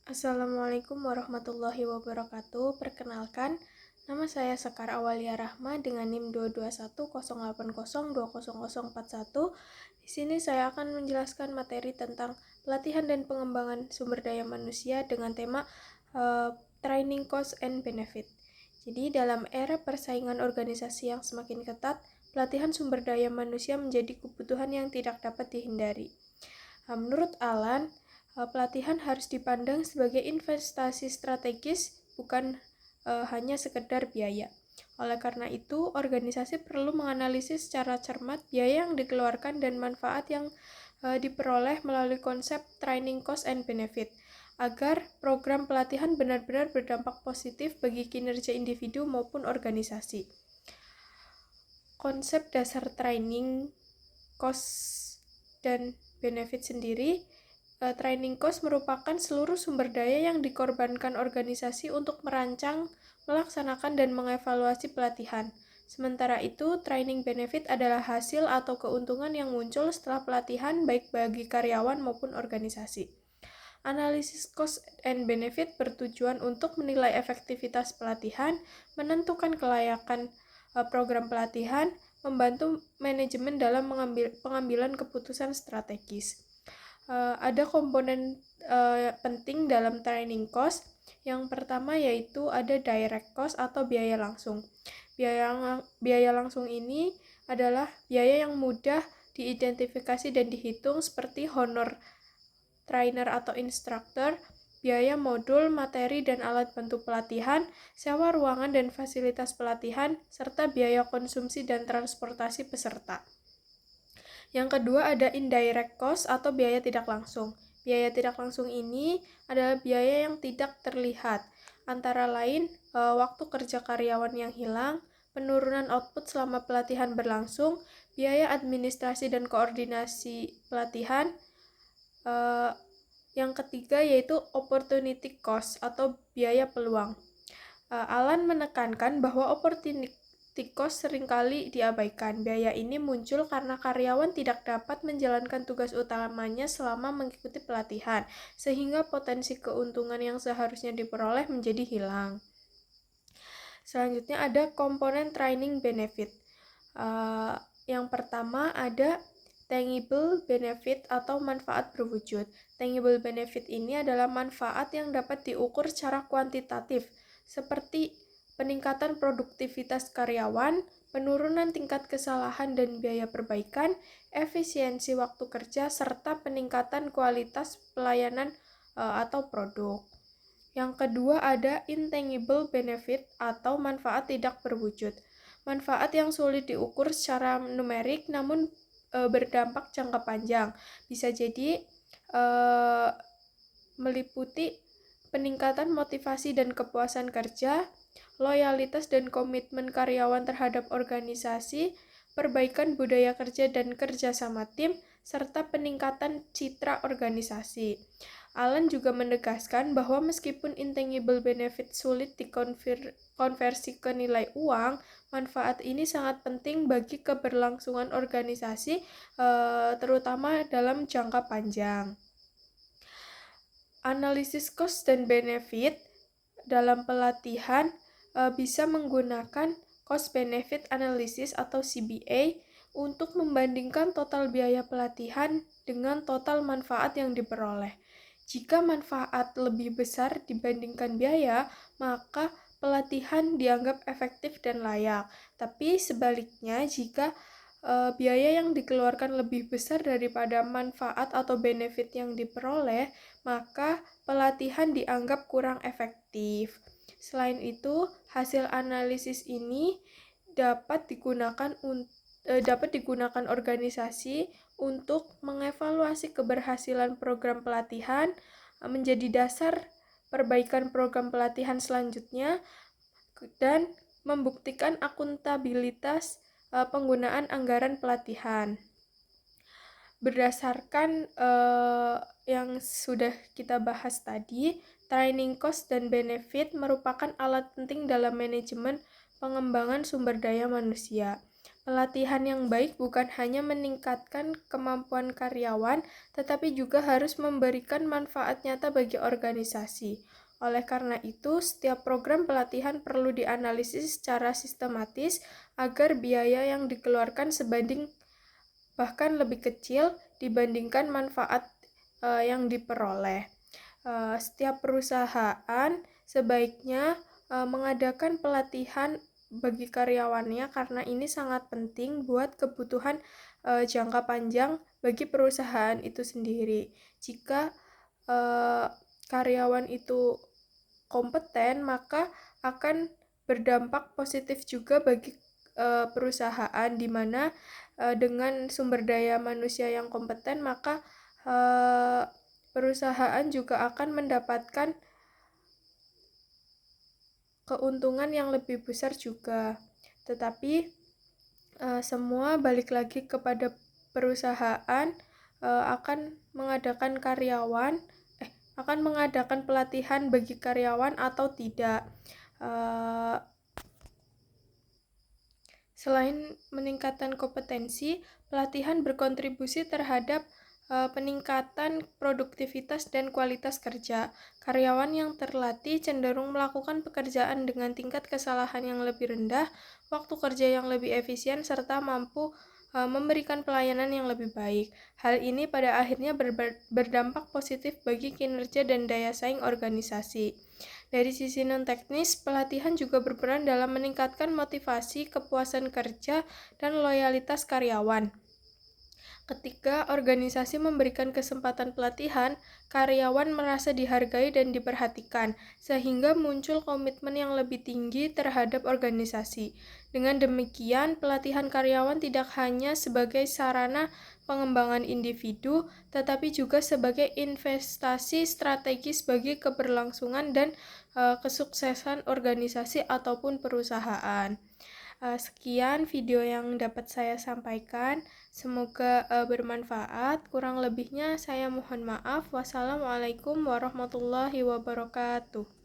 Assalamualaikum warahmatullahi wabarakatuh. Perkenalkan, nama saya Sekar Awalia Rahma dengan NIM 22108020041. Di sini saya akan menjelaskan materi tentang pelatihan dan pengembangan sumber daya manusia dengan tema Training Cost and Benefit. Jadi, dalam era persaingan organisasi yang semakin ketat, pelatihan sumber daya manusia menjadi kebutuhan yang tidak dapat dihindari. Menurut Alan, pelatihan harus dipandang sebagai investasi strategis, bukan hanya sekedar biaya. Oleh karena itu, organisasi perlu menganalisis secara cermat biaya yang dikeluarkan dan manfaat yang diperoleh melalui konsep training cost and benefit, agar program pelatihan benar-benar berdampak positif bagi kinerja individu maupun organisasi. Konsep dasar training cost dan benefit sendiri, training cost merupakan seluruh sumber daya yang dikorbankan organisasi untuk merancang, melaksanakan, dan mengevaluasi pelatihan. Sementara itu, training benefit adalah hasil atau keuntungan yang muncul setelah pelatihan baik bagi karyawan maupun organisasi. Analisis cost and benefit bertujuan untuk menilai efektivitas pelatihan, menentukan kelayakan program pelatihan, membantu manajemen dalam pengambilan keputusan strategis. Ada komponen penting dalam training cost. Yang pertama yaitu ada direct cost atau biaya langsung. Biaya langsung ini adalah biaya yang mudah diidentifikasi dan dihitung seperti honor trainer atau instruktur, biaya modul, materi dan alat bantu pelatihan, sewa ruangan dan fasilitas pelatihan, serta biaya konsumsi dan transportasi peserta. Yang kedua ada indirect cost atau biaya tidak langsung. Biaya tidak langsung ini adalah biaya yang tidak terlihat, antara lain waktu kerja karyawan yang hilang, penurunan output selama pelatihan berlangsung, biaya administrasi dan koordinasi pelatihan. Yang ketiga yaitu opportunity cost atau biaya peluang. Alan menekankan bahwa opportunity cost seringkali diabaikan. Biaya ini muncul karena karyawan tidak dapat menjalankan tugas utamanya selama mengikuti pelatihan, sehingga potensi keuntungan yang seharusnya diperoleh menjadi hilang. Selanjutnya ada komponen training benefit. Yang pertama ada tangible benefit atau manfaat berwujud. Tangible benefit ini adalah manfaat yang dapat diukur secara kuantitatif, seperti peningkatan produktivitas karyawan, penurunan tingkat kesalahan dan biaya perbaikan, efisiensi waktu kerja, serta peningkatan kualitas pelayanan atau produk. Yang kedua ada intangible benefit atau manfaat tidak berwujud. Manfaat yang sulit diukur secara numerik namun berdampak jangka panjang. Bisa jadi meliputi peningkatan motivasi dan kepuasan kerja, loyalitas dan komitmen karyawan terhadap organisasi, perbaikan budaya kerja dan kerjasama tim, serta peningkatan citra organisasi. Alan juga menegaskan bahwa meskipun intangible benefit sulit dikonversi ke nilai uang, manfaat ini sangat penting bagi keberlangsungan organisasi, terutama dalam jangka panjang. Analisis cost dan benefit dalam pelatihan bisa menggunakan cost benefit analysis atau CBA untuk membandingkan total biaya pelatihan dengan total manfaat yang diperoleh. Jika manfaat lebih besar dibandingkan biaya, maka pelatihan dianggap efektif dan layak. Tapi sebaliknya, jika biaya yang dikeluarkan lebih besar daripada manfaat atau benefit yang diperoleh, maka pelatihan dianggap kurang efektif. Selain itu, hasil analisis ini dapat digunakan organisasi untuk mengevaluasi keberhasilan program pelatihan, menjadi dasar perbaikan program pelatihan selanjutnya, dan membuktikan akuntabilitas penggunaan anggaran pelatihan. Berdasarkan yang sudah kita bahas tadi, training cost dan benefit merupakan alat penting dalam manajemen pengembangan sumber daya manusia. Pelatihan yang baik bukan hanya meningkatkan kemampuan karyawan, tetapi juga harus memberikan manfaat nyata bagi organisasi. Oleh karena itu, setiap program pelatihan perlu dianalisis secara sistematis agar biaya yang dikeluarkan sebanding bahkan lebih kecil dibandingkan manfaat yang diperoleh. Setiap perusahaan sebaiknya mengadakan pelatihan bagi karyawannya karena ini sangat penting buat kebutuhan jangka panjang bagi perusahaan itu sendiri. Jika karyawan itu kompeten, maka akan berdampak positif juga bagi perusahaan, di mana dengan sumber daya manusia yang kompeten, maka perusahaan juga akan mendapatkan keuntungan yang lebih besar juga. Tetapi semua balik lagi kepada perusahaan akan mengadakan pelatihan bagi karyawan atau tidak. Selain meningkatkan kompetensi, pelatihan berkontribusi terhadap peningkatan produktivitas dan kualitas kerja. Karyawan yang terlatih cenderung melakukan pekerjaan dengan tingkat kesalahan yang lebih rendah, waktu kerja yang lebih efisien, serta mampu memberikan pelayanan yang lebih baik. Hal ini pada akhirnya berdampak positif bagi kinerja dan daya saing organisasi. Dari sisi non-teknis, pelatihan juga berperan dalam meningkatkan motivasi, kepuasan kerja, dan loyalitas karyawan. Ketika organisasi memberikan kesempatan pelatihan, karyawan merasa dihargai dan diperhatikan, sehingga muncul komitmen yang lebih tinggi terhadap organisasi. Dengan demikian, pelatihan karyawan tidak hanya sebagai sarana pengembangan individu, tetapi juga sebagai investasi strategis bagi keberlangsungan dan kesuksesan organisasi ataupun perusahaan. Sekian video yang dapat saya sampaikan. Semoga bermanfaat. Kurang lebihnya saya mohon maaf. Wassalamualaikum warahmatullahi wabarakatuh.